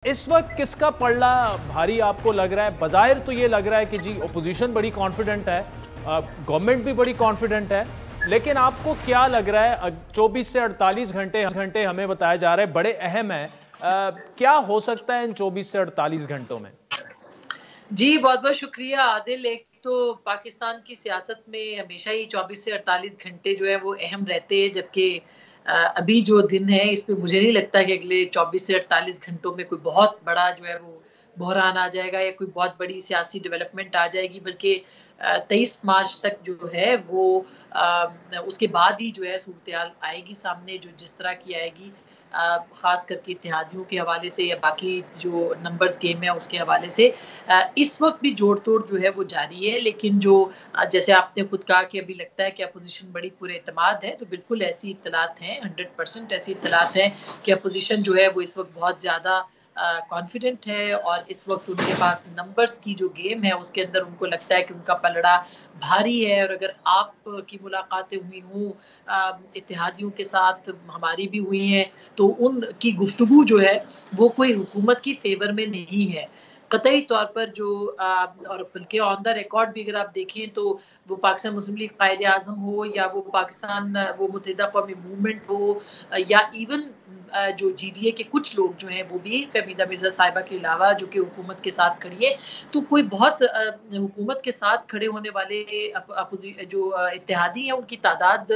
इस वक्त किसका पलड़ा भारी आपको लग रहा है? बज़ाहिर तो ये लग रहा है कि जी ओपोजिशन बड़ी कॉन्फिडेंट है, गवर्नमेंट भी बड़ी कॉन्फिडेंट है, लेकिन आपको क्या लग रहा है? 24 से 48 घंटे हमें बताया जा रहा है बड़े अहम है। क्या हो सकता है इन 24 से 48 घंटों में? जी, बहुत-बहुत शुक्रिया आदिल। एक तो पाकिस्तान की सियासत में हमेशा ही 24 से 48 घंटे जो है वो अहम रहते हैं, जबकि अभी जो दिन है इसमें मुझे नहीं लगता कि अगले 24 से 48 घंटों में कोई बहुत बड़ा जो है वो बहरान आ जाएगा या कोई बहुत बड़ी सियासी डेवलपमेंट आ जाएगी, बल्कि 23 मार्च तक जो है वो उसके बाद ही जो है सूरत-ए-हाल आएगी सामने, जो जिस तरह की आएगी। ख़ास करके इत्तेहादियों के हवाले से या बाकी जो नंबर्स गेम है उसके हवाले से इस वक़्त भी जोड़-तोड़ जो है वो जारी है, लेकिन जो जैसे आपने खुद कहा कि अभी लगता है कि अपोज़िशन बड़ी पुरएतमाद है, तो बिल्कुल ऐसी इत्तलात हैं, 100% ऐसी इत्तलात हैं कि अपोज़िशन जो है वो इस वक़्त बहुत ज़्यादा कॉन्फिडेंट है और इस वक़्त उनके पास नंबर्स की जो गेम है उसके अंदर उनको लगता है कि उनका पलड़ा भारी है। और अगर आपकी मुलाकातें हुई हों इत्तेहादियों के साथ, हमारी भी हुई हैं, तो उनकी गुफ्तगू जो है वो कोई हुकूमत की फ़ेवर में नहीं है। कतई तौर पर जो और बल्कि ऑन द रिकॉर्ड भी अगर आप देखें तो वो पाकिस्तान मुस्लिम लीग कायदे-आज़म हो या वो पाकिस्तान वो मुत्तहिदा कौमी मूवमेंट हो या इवन जो जीडीए के कुछ लोग जो हैं वो भी फहमीदा मिर्ज़ा साहिबा के अलावा जो कि हुकूमत के साथ खड़ी है, तो कोई बहुत हुकूमत के साथ खड़े होने वाले जो इत्तेहादी हैं उनकी तादाद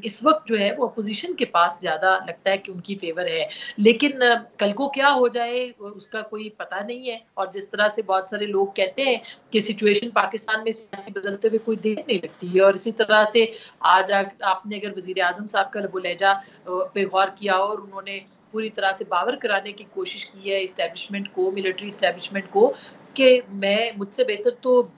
इस वक़्त जो है वो अपोज़िशन के पास ज़्यादा लगता है कि उनकी फ़ेवर है। लेकिन कल को क्या हो जाए उसका कोई पता नहीं है। और जिस तरह से बहुत सारे लोग कहते हैं कि सिचुएशन पाकिस्तान में सियासी बदलते हुए कोई देर नहीं लगती है, और इसी तरह से आज आपने अगर वज़ीर-ए-आज़म साहब का लबो-लहजा पे गौर किया और उन्होंने पूरी तरह से बावर कराने की कोशिश की है एस्टेब्लिशमेंट को, मिलिट्री एस्टेब्लिशमेंट को, कि मुझसे बेहतर तो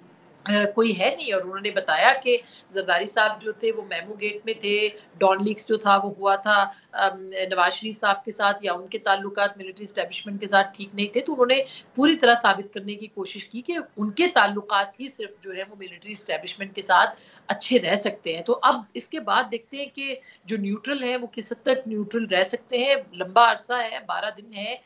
कोई है नहीं। और उन्होंने बताया कि ज़रदारी साहब जो थे वो मेमो गेट में थे, डॉन लीक्स जो था वो हुआ था नवाज़ शरीफ साहब के साथ, या उनके ताल्लुकात मिलिट्री एस्टेब्लिशमेंट के साथ ठीक नहीं थे, तो उन्होंने पूरी तरह साबित करने की कोशिश की कि उनके ताल्लुकात ही सिर्फ जो है वो मिलिट्री एस्टेब्लिशमेंट के साथ अच्छे रह सकते हैं। तो अब इसके बाद देखते हैं कि जो न्यूट्रल है वो किस हद तक न्यूट्रल रह सकते हैं। लंबा अरसा है, 12 दिन है,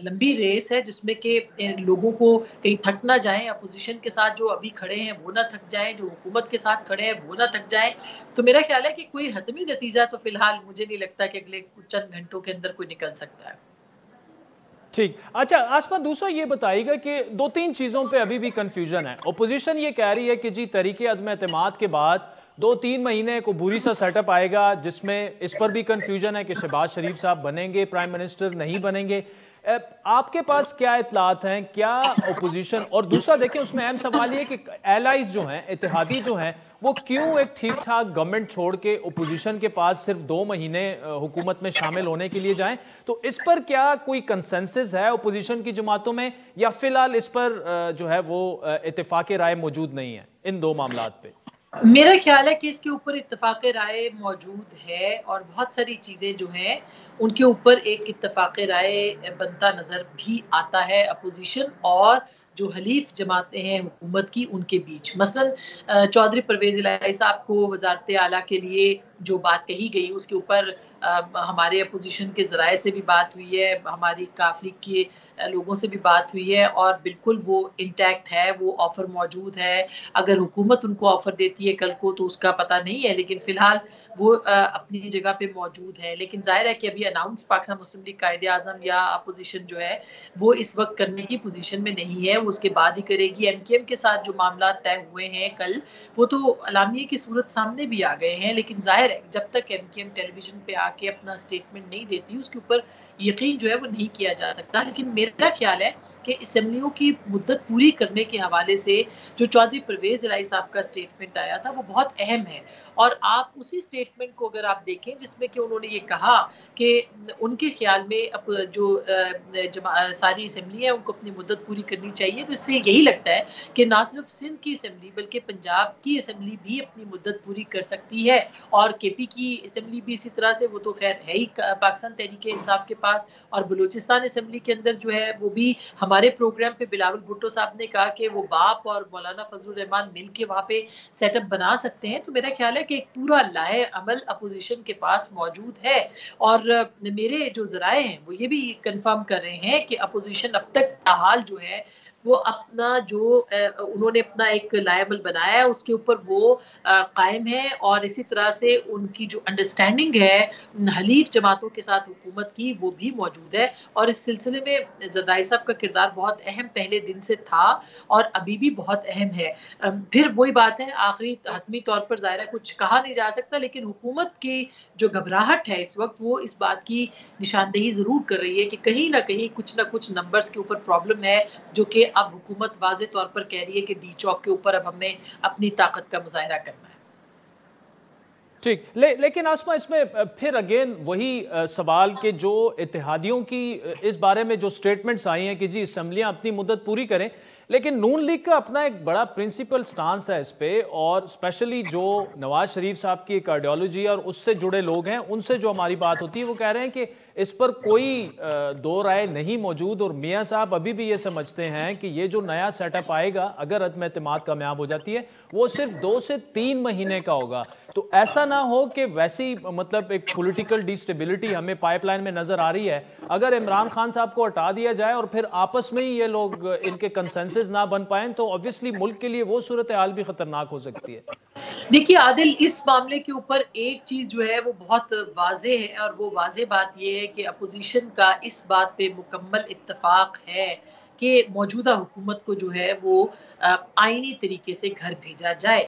लंबी रेस है जिसमें कि लोगों को कहीं थक ना जाएँ, अपोज़िशन के साथ जो अभी खड़े हैं वो ना थक जाएँ, जो हुकूमत के साथ खड़े हैं वो ना थक जाएँ। तो मेरा ख़्याल है कि कोई हतमी नतीजा तो फ़िलहाल मुझे नहीं लगता कि अगले चंद घंटों के अंदर कोई निकल सकता है। ठीक। अच्छा आसमा, दूसरा ये बताइएगा कि 2-3 चीज़ों पे अभी भी कन्फ्यूजन है। ओपोजिशन ये कह रही है कि जी तरीके अदम एतमाद के बाद 2-3 महीने को बुरी सा सेटअप आएगा, जिसमें इस पर भी कन्फ्यूजन है कि शहबाज शरीफ साहब बनेंगे प्राइम मिनिस्टर, नहीं बनेंगे। आपके पास क्या इतलात हैं, क्या ओपोजिशन? और दूसरा देखें, उसमें अहम सवाल ये कि एलाइज जो हैं, इत्तेहादी जो हैं, वो क्यों एक ठीक ठाक गवर्नमेंट छोड़ के ओपोजिशन के पास सिर्फ 2 महीने हुकूमत में शामिल होने के लिए जाएं? तो इस पर क्या कोई कंसेंसस है ओपोजिशन की जमातों में, या फिलहाल इस पर जो है वो इत्तेफाक राय मौजूद नहीं है इन 2 मामलात पे? मेरा ख़्याल है कि इसके ऊपर इत्तेफ़ाक राय मौजूद है और बहुत सारी चीज़ें जो हैं, उनके ऊपर एक इत्तेफ़ाक राय बनता नज़र भी आता है अपोज़िशन और जो हलीफ़ जमातें हैं हुकूमत की, उनके बीच। मसलन चौधरी परवेज़ इलाही साहब को वज़ारत आला के लिए जो बात कही गई, उसके ऊपर हमारे अपोज़िशन के ज़राए से भी बात हुई है, हमारी काफ़ के लोगों से भी बात हुई है और बिल्कुल वो इंटैक्ट है, वो ऑफ़र मौजूद है। अगर हुकूमत उनको ऑफ़र देती है कल को तो उसका पता नहीं है, लेकिन फ़िलहाल वो अपनी जगह पे मौजूद है। लेकिन ज़ाहिर है कि अभी अनाउंस पाकिस्तान मुस्लिम लीग कायदे-आज़म या अपोज़िशन जो है, वो इस वक़्त करने की पोज़ीशन में नहीं है, वो उसके बाद ही करेगी। एमकेएम के साथ जो मामला तय हुए हैं कल, वो तो अलामिये की सूरत सामने भी आ गए हैं, लेकिन ज़ाहिर है जब तक एमकेएम टेलीविज़न पे आके अपना स्टेटमेंट नहीं देती, उसके ऊपर यकीन जो है वो नहीं किया जा सकता। लेकिन मेरा ख़्याल है कि असेंबलियों की मुद्दत पूरी करने के हवाले से जो चौधरी परवेज़ इलाही साहब का स्टेटमेंट आया था वो बहुत अहम है। और आप उसी स्टेटमेंट को अगर आप देखें जिसमें कि उन्होंने ये कहा कि उनके ख़्याल में जो सारी असेंबली है उनको अपनी मुद्दत पूरी करनी चाहिए, तो इससे यही लगता है कि ना सिर्फ सिंध की असेंबली बल्कि पंजाब की असेंबली भी अपनी मुद्दत पूरी कर सकती है। और केपी की असेंबली भी इसी तरह से, वो तो खैर है ही पाकिस्तान तहरीक इंसाफ के पास, और बलूचिस्तान असेंबली के अंदर जो है वो भी हम हमारे प्रोग्राम पे बिलावल भुट्टो साहब ने कहा कि वो बाप और मौलाना फजलुर रहमान मिल के वहाँ पे सेटअप बना सकते हैं, तो मेरा ख्याल है कि एक पूरा लाए अमल अपोजिशन के पास मौजूद है। और मेरे जो ज़राए हैं वो ये भी कंफर्म कर रहे हैं कि अपोजिशन अब तक हाल जो है वो अपना जो उन्होंने अपना एक लायबल बनाया है उसके ऊपर वो कायम है, और इसी तरह से उनकी जो अंडरस्टैंडिंग है हलीफ जमातों के साथ हुकूमत की वो भी मौजूद है। और इस सिलसिले में जरदारी साहब का किरदार बहुत अहम पहले दिन से था और अभी भी बहुत अहम है। फिर वही बात है, आखिरी हतमी तौर पर ज़ाहिर है कुछ कहा नहीं जा सकता, लेकिन हुकूमत की जो घबराहट है इस वक्त वो इस बात की निशानदेही ज़रूर कर रही है कि कहीं ना कहीं कुछ ना कुछ नंबर्स के ऊपर प्रॉब्लम है, जो कि अब हुकूमत वाज़े तौर पर कह रही है कि डी चौक के ऊपर अब हमें अपनी ताकत का मुजाहिरा करना है। ठीक, लेकिन आसमा इसमें फिर अगेन वही सवाल के जो इत्तेहादियों की इस बारे में जो स्टेटमेंट्स आई हैं कि जी असम्बलियां अपनी मुद्दत पूरी करें, लेकिन नून लीग का अपना एक बड़ा प्रिंसिपल स्टांस है इस पे, और स्पेशली जो नवाज शरीफ साहब की एक आइडियोलॉजी और उससे जुड़े लोग हैं उनसे जो हमारी बात होती है वो कह रहे हैं कि इस पर कोई दो राय नहीं मौजूद, और मियां साहब अभी भी ये समझते हैं कि ये जो नया सेटअप आएगा अगर अदम एतमाद कामयाब हो जाती है वो सिर्फ 2 से 3 महीने का होगा। तो ऐसा ना हो कि वैसी मतलब एक पॉलिटिकल डिस्टेबिलिटी हमें पाइपलाइन में नजर आ रही है, अगर इमरान खान साहब को हटा दिया जाए और फिर आपस में ही ये लोग इनके कंसेंसस ना बन पाए तो ऑब्वियसली मुल्क के लिए वो सूरत हाल भी खतरनाक हो सकती है। देखिए आदिल, इस मामले के ऊपर एक चीज जो है वो बहुत वाजे है, और वो वाजे बात ये है कि अपोजिशन का इस बात पे मुकम्मल इत्तफाक है कि मौजूदा हुकूमत को जो है वो आईनी तरीके से घर भेजा जाए।